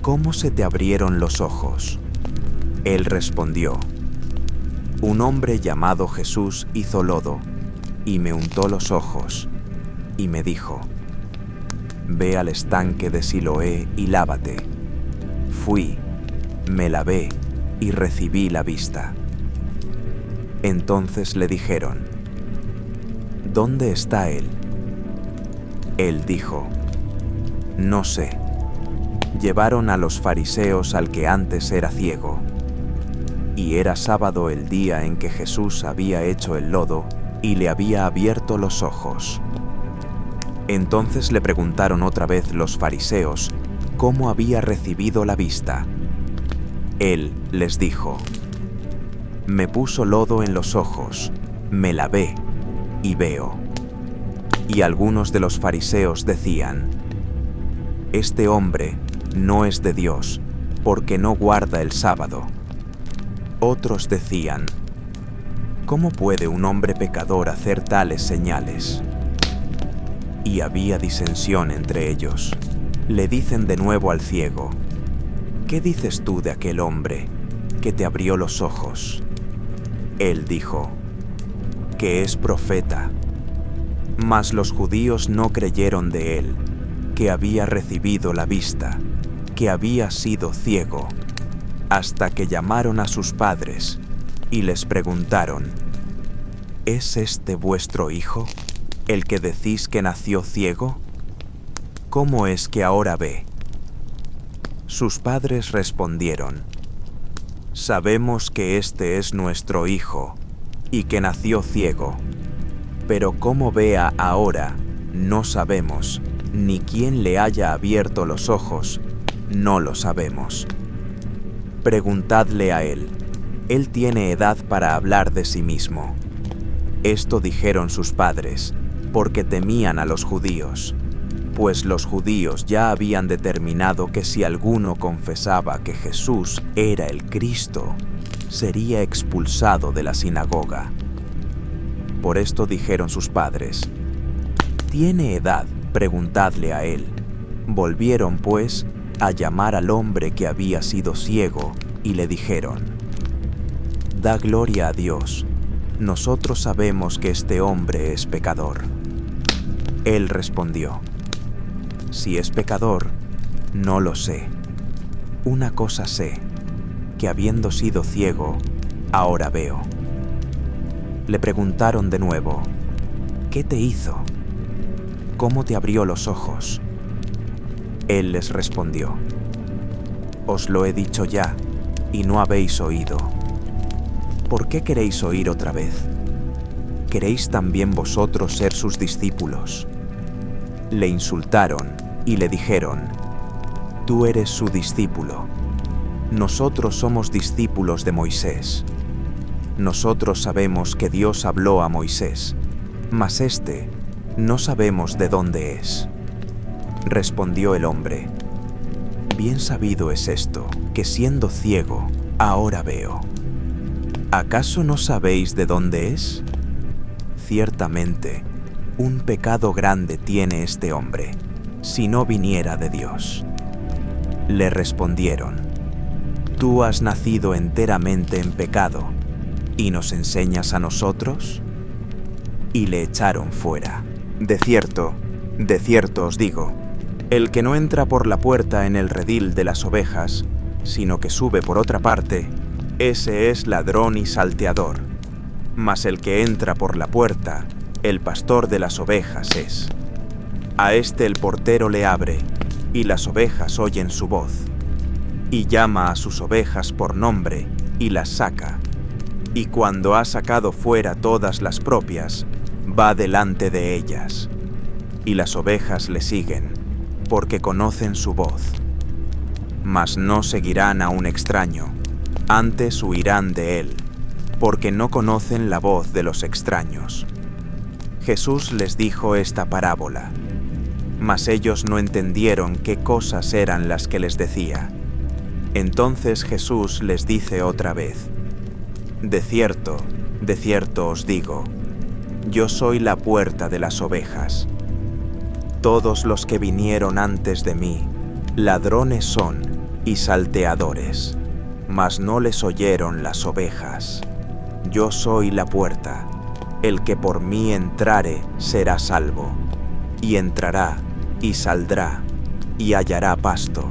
¿Cómo se te abrieron los ojos? Él respondió: Un hombre llamado Jesús hizo lodo, y me untó los ojos, y me dijo: Ve al estanque de Siloé y lávate. Fui, me lavé, y recibí la vista. Entonces le dijeron: ¿Dónde está él? Él dijo: No sé. Llevaron a los fariseos al que antes era ciego. Y era sábado el día en que Jesús había hecho el lodo y le había abierto los ojos. Entonces le preguntaron otra vez los fariseos cómo había recibido la vista. Él les dijo: Me puso lodo en los ojos, me lavé y veo. Y algunos de los fariseos decían: Este hombre no es de Dios, porque no guarda el sábado. Otros decían: ¿Cómo puede un hombre pecador hacer tales señales? Y había disensión entre ellos. Le dicen de nuevo al ciego: ¿Qué dices tú de aquel hombre que te abrió los ojos? Él dijo: que es profeta. Mas los judíos no creyeron de él, que había recibido la vista, que había sido ciego, hasta que llamaron a sus padres y les preguntaron: ¿Es este vuestro hijo, el que decís que nació ciego? ¿Cómo es que ahora ve? Sus padres respondieron: Sabemos que este es nuestro hijo y que nació ciego, pero cómo vea ahora no sabemos, ni quién le haya abierto los ojos no lo sabemos. Preguntadle a él tiene edad para hablar de sí mismo. Esto dijeron sus padres, porque temían a los judíos, pues los judíos ya habían determinado que si alguno confesaba que Jesús era el Cristo, sería expulsado de la sinagoga. Por esto dijeron sus padres: «¿Tiene edad? Preguntadle a él». Volvieron, pues, a llamar al hombre que había sido ciego y le dijeron: «Da gloria a Dios. Nosotros sabemos que este hombre es pecador». Él respondió: «Si es pecador, no lo sé. Una cosa sé, que habiendo sido ciego, ahora veo». Le preguntaron de nuevo: «¿Qué te hizo? ¿Cómo te abrió los ojos?». Él les respondió: «Os lo he dicho ya, y no habéis oído. ¿Por qué queréis oír otra vez? ¿Queréis también vosotros ser sus discípulos?». Le insultaron y le dijeron: «Tú eres su discípulo. Nosotros somos discípulos de Moisés. Nosotros sabemos que Dios habló a Moisés, mas este no sabemos de dónde es». Respondió el hombre: «Bien sabido es esto, que siendo ciego, ahora veo. ¿Acaso no sabéis de dónde es? Ciertamente, un pecado grande tiene este hombre, si no viniera de Dios». Le respondieron: «¿Tú has nacido enteramente en pecado, y nos enseñas a nosotros?». Y le echaron fuera. De cierto os digo, el que no entra por la puerta en el redil de las ovejas, sino que sube por otra parte, ese es ladrón y salteador. Mas el que entra por la puerta, el pastor de las ovejas es. A este el portero le abre, y las ovejas oyen su voz. Y llama a sus ovejas por nombre, y las saca. Y cuando ha sacado fuera todas las propias, va delante de ellas. Y las ovejas le siguen, porque conocen su voz. Mas no seguirán a un extraño, antes huirán de él, porque no conocen la voz de los extraños. Jesús les dijo esta parábola, mas ellos no entendieron qué cosas eran las que les decía. Entonces Jesús les dice otra vez: de cierto os digo, yo soy la puerta de las ovejas. Todos los que vinieron antes de mí, ladrones son y salteadores, mas no les oyeron las ovejas. Yo soy la puerta, el que por mí entrare será salvo, y entrará y saldrá, y hallará pasto.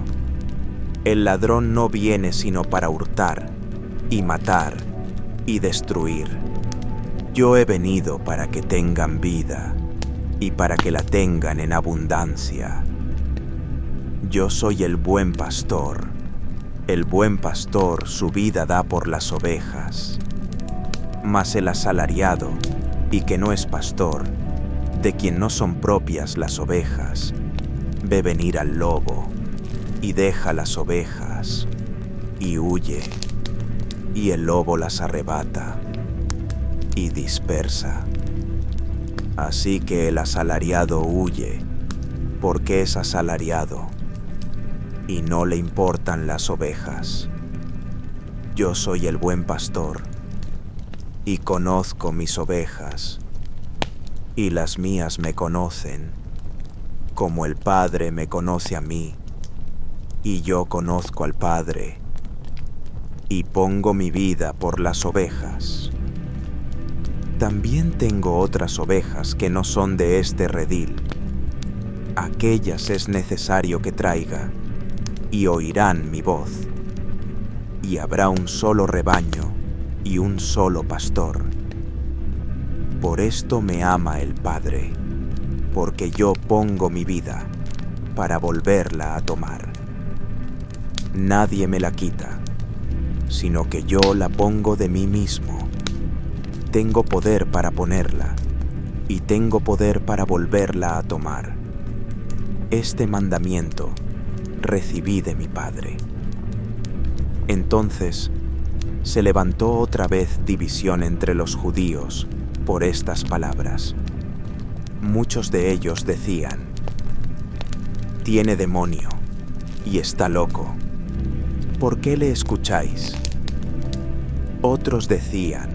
El ladrón no viene sino para hurtar, y matar, y destruir. Yo he venido para que tengan vida, y para que la tengan en abundancia. Yo soy el buen pastor. El buen pastor su vida da por las ovejas. Mas el asalariado, y que no es pastor, de quien no son propias las ovejas, ve venir al lobo, y deja las ovejas, y huye, y el lobo las arrebata, y dispersa. Así que el asalariado huye, porque es asalariado, y no le importan las ovejas. Yo soy el buen pastor, y conozco mis ovejas, y las mías me conocen, como el Padre me conoce a mí, y yo conozco al Padre, y pongo mi vida por las ovejas. También tengo otras ovejas que no son de este redil. Aquellas es necesario que traiga, y oirán mi voz. Y habrá un solo rebaño y un solo pastor. Por esto me ama el Padre, porque yo pongo mi vida para volverla a tomar. Nadie me la quita, sino que yo la pongo de mí mismo. Tengo poder para ponerla, y tengo poder para volverla a tomar. Este mandamiento recibí de mi Padre. Entonces se levantó otra vez división entre los judíos por estas palabras. Muchos de ellos decían: «Tiene demonio y está loco. ¿Por qué le escucháis?». Otros decían: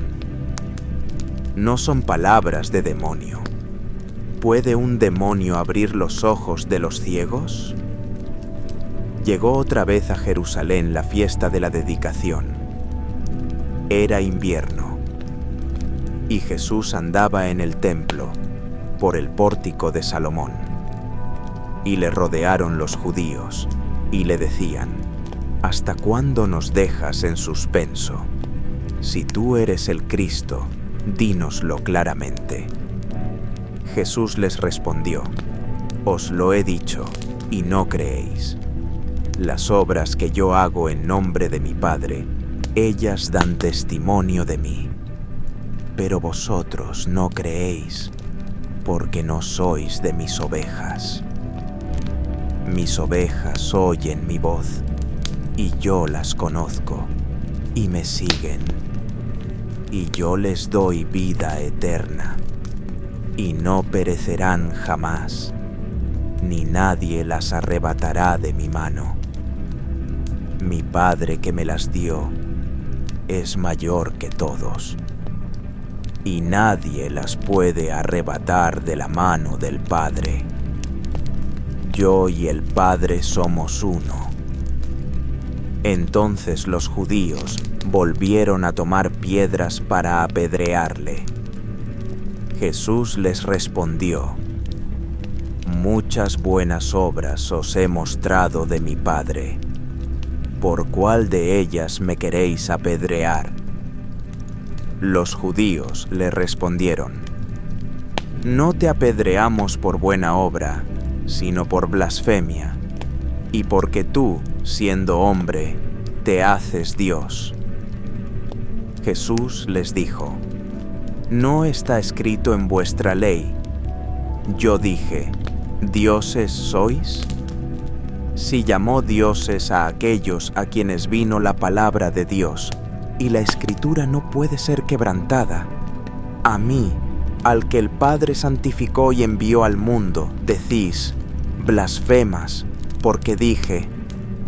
«No son palabras de demonio. ¿Puede un demonio abrir los ojos de los ciegos?». Llegó otra vez a Jerusalén la fiesta de la dedicación. Era invierno, y Jesús andaba en el templo, por el pórtico de Salomón. Y le rodearon los judíos, y le decían: «¿Hasta cuándo nos dejas en suspenso? Si tú eres el Cristo, dínoslo claramente». Jesús les respondió: «Os lo he dicho, y no creéis. Las obras que yo hago en nombre de mi Padre, ellas dan testimonio de mí. Pero vosotros no creéis, porque no sois de mis ovejas. Mis ovejas oyen mi voz, y yo las conozco, y me siguen. Y yo les doy vida eterna, y no perecerán jamás, ni nadie las arrebatará de mi mano. Mi Padre que me las dio es mayor que todos, y nadie las puede arrebatar de la mano del Padre. Yo y el Padre somos uno». Entonces los judíos volvieron a tomar piedras para apedrearle. Jesús les respondió: «Muchas buenas obras os he mostrado de mi Padre. ¿Por cuál de ellas me queréis apedrear?». Los judíos le respondieron: «No te apedreamos por buena obra, sino por blasfemia, y porque tú, siendo hombre, te haces Dios». Jesús les dijo: «¿No está escrito en vuestra ley: yo dije, dioses sois? Si llamó dioses a aquellos a quienes vino la palabra de Dios, y la Escritura no puede ser quebrantada, a mí, al que el Padre santificó y envió al mundo, decís: blasfemas, porque dije,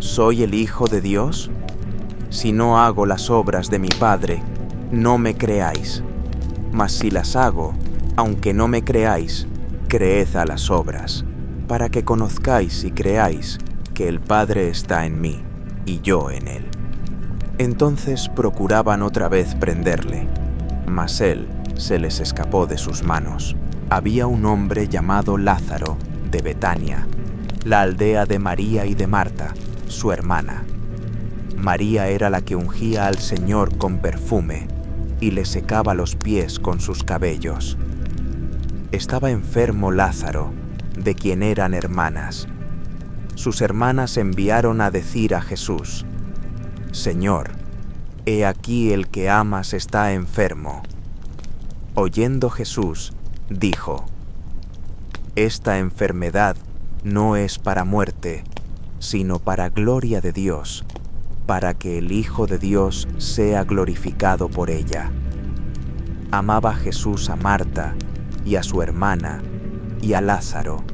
¿soy el Hijo de Dios? Si no hago las obras de mi Padre, no me creáis. Mas si las hago, aunque no me creáis, creed a las obras, para que conozcáis y creáis que el Padre está en mí, y yo en él». Entonces procuraban otra vez prenderle, mas él se les escapó de sus manos. Había un hombre llamado Lázaro, de Betania, la aldea de María y de Marta, su hermana. María era la que ungía al Señor con perfume, y le secaba los pies con sus cabellos. Estaba enfermo Lázaro, de quien eran hermanas. Sus hermanas enviaron a decir a Jesús: «Señor, he aquí el que amas está enfermo». Oyendo Jesús, dijo: «Esta enfermedad no es para muerte, sino para gloria de Dios, para que el Hijo de Dios sea glorificado por ella». Amaba Jesús a Marta y a su hermana y a Lázaro.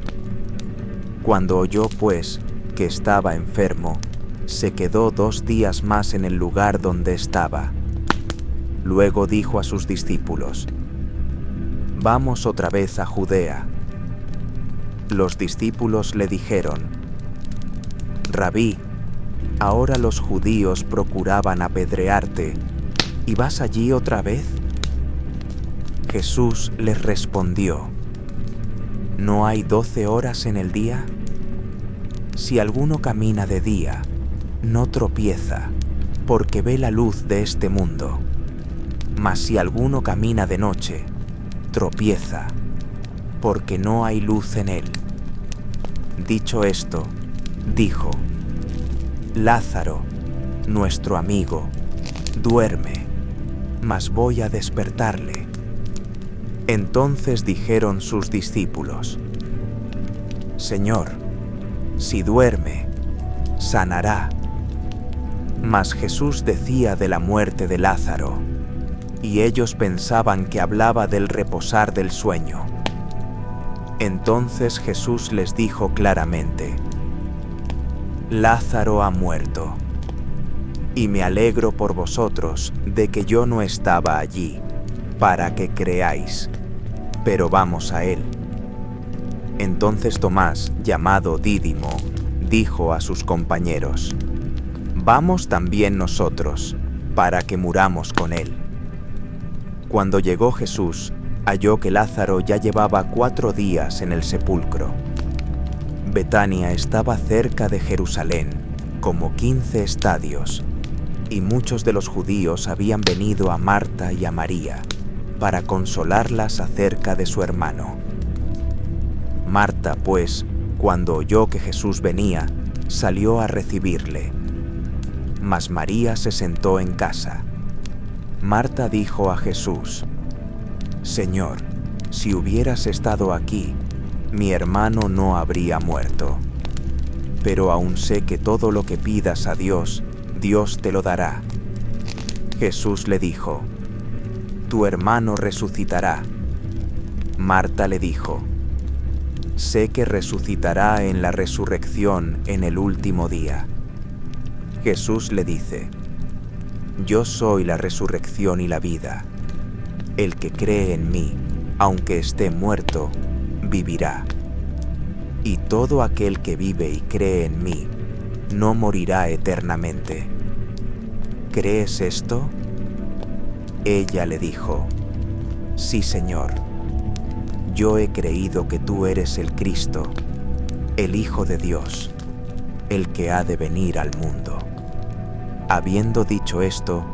Cuando oyó, pues, que estaba enfermo, se quedó 2 días más en el lugar donde estaba. Luego dijo a sus discípulos: «Vamos otra vez a Judea». Los discípulos le dijeron: «Rabí, ahora los judíos procuraban apedrearte, ¿y vas allí otra vez?». Jesús les respondió: ¿No hay 12 horas en el día? Si alguno camina de día, no tropieza, porque ve la luz de este mundo. Mas si alguno camina de noche, tropieza, porque no hay luz en él. Dicho esto, dijo: Lázaro, nuestro amigo, duerme, mas voy a despertarle. Entonces dijeron sus discípulos: Señor, si duerme, sanará. Mas Jesús decía de la muerte de Lázaro, y ellos pensaban que hablaba del reposar del sueño. Entonces Jesús les dijo claramente: Lázaro ha muerto, y me alegro por vosotros de que yo no estaba allí, para que creáis, pero vamos a él. Entonces Tomás, llamado Dídimo, dijo a sus compañeros: Vamos también nosotros, para que muramos con él. Cuando llegó Jesús, halló que Lázaro ya llevaba 4 días en el sepulcro. Betania estaba cerca de Jerusalén, como 15 estadios, y muchos de los judíos habían venido a Marta y a María para consolarlas acerca de su hermano. Marta, pues, cuando oyó que Jesús venía, salió a recibirle. Mas María se sentó en casa. Marta dijo a Jesús: Señor, si hubieras estado aquí, mi hermano no habría muerto. Pero aún sé que todo lo que pidas a Dios, Dios te lo dará. Jesús le dijo: Tu hermano resucitará. Marta le dijo: Sé que resucitará en la resurrección en el último día. Jesús le dice: Yo soy la resurrección y la vida. El que cree en mí, aunque esté muerto, vivirá. Y todo aquel que vive y cree en mí, no morirá eternamente. ¿Crees esto? Ella le dijo: Sí, Señor. Yo he creído que tú eres el Cristo, el Hijo de Dios, el que ha de venir al mundo. Habiendo dicho esto,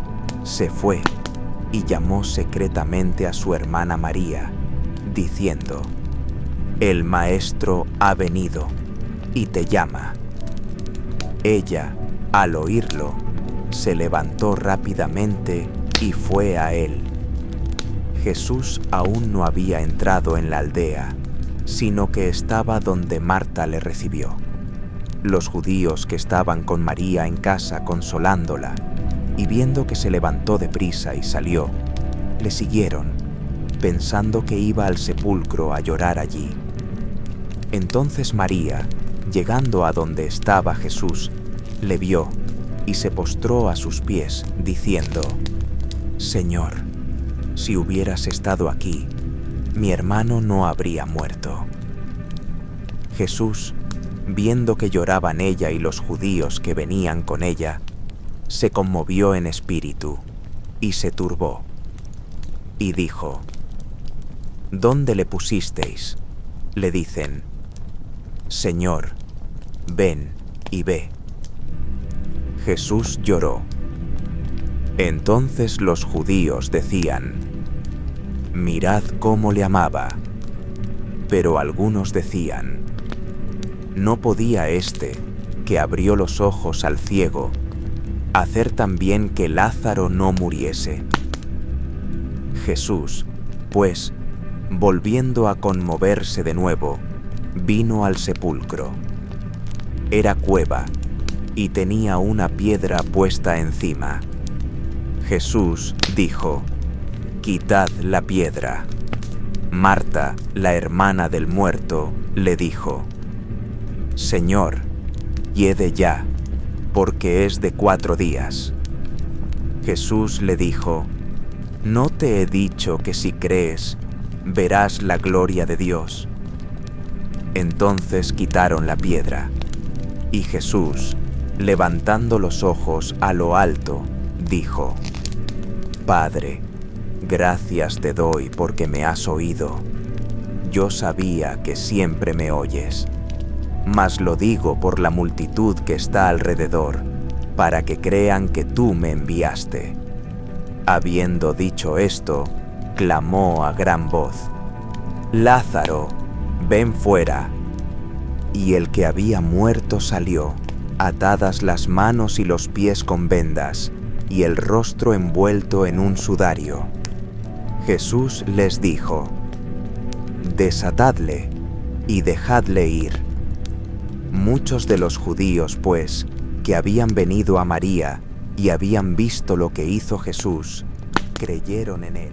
se fue y llamó secretamente a su hermana María, diciendo: El Maestro ha venido y te llama. Ella, al oírlo, se levantó rápidamente y fue a él. Jesús aún no había entrado en la aldea, sino que estaba donde Marta le recibió. Los judíos que estaban con María en casa consolándola, y viendo que se levantó deprisa y salió, le siguieron, pensando que iba al sepulcro a llorar allí. Entonces María, llegando a donde estaba Jesús, le vio y se postró a sus pies, diciendo: Señor, si hubieras estado aquí, mi hermano no habría muerto. Jesús, viendo que lloraban ella y los judíos que venían con ella, se conmovió en espíritu y se turbó, y dijo: ¿Dónde le pusisteis? Le dicen: Señor, ven y ve. Jesús lloró. Entonces los judíos decían: Mirad cómo le amaba. Pero algunos decían: ¿No podía éste, que abrió los ojos al ciego, hacer también que Lázaro no muriese? Jesús, pues, volviendo a conmoverse de nuevo, vino al sepulcro. Era cueva, y tenía una piedra puesta encima. Jesús dijo: Quitad la piedra. Marta, la hermana del muerto, le dijo: Señor, hiede ya, porque es de 4 días. Jesús le dijo: ¿No te he dicho que si crees, verás la gloria de Dios? Entonces quitaron la piedra, y Jesús, levantando los ojos a lo alto, dijo: Padre, gracias te doy porque me has oído. Yo sabía que siempre me oyes, mas lo digo por la multitud que está alrededor, para que crean que tú me enviaste. Habiendo dicho esto, clamó a gran voz: Lázaro, ven fuera. Y el que había muerto salió, atadas las manos y los pies con vendas, y el rostro envuelto en un sudario. Jesús les dijo: Desatadle y dejadle ir. Muchos de los judíos, pues, que habían venido a María y habían visto lo que hizo Jesús, creyeron en él.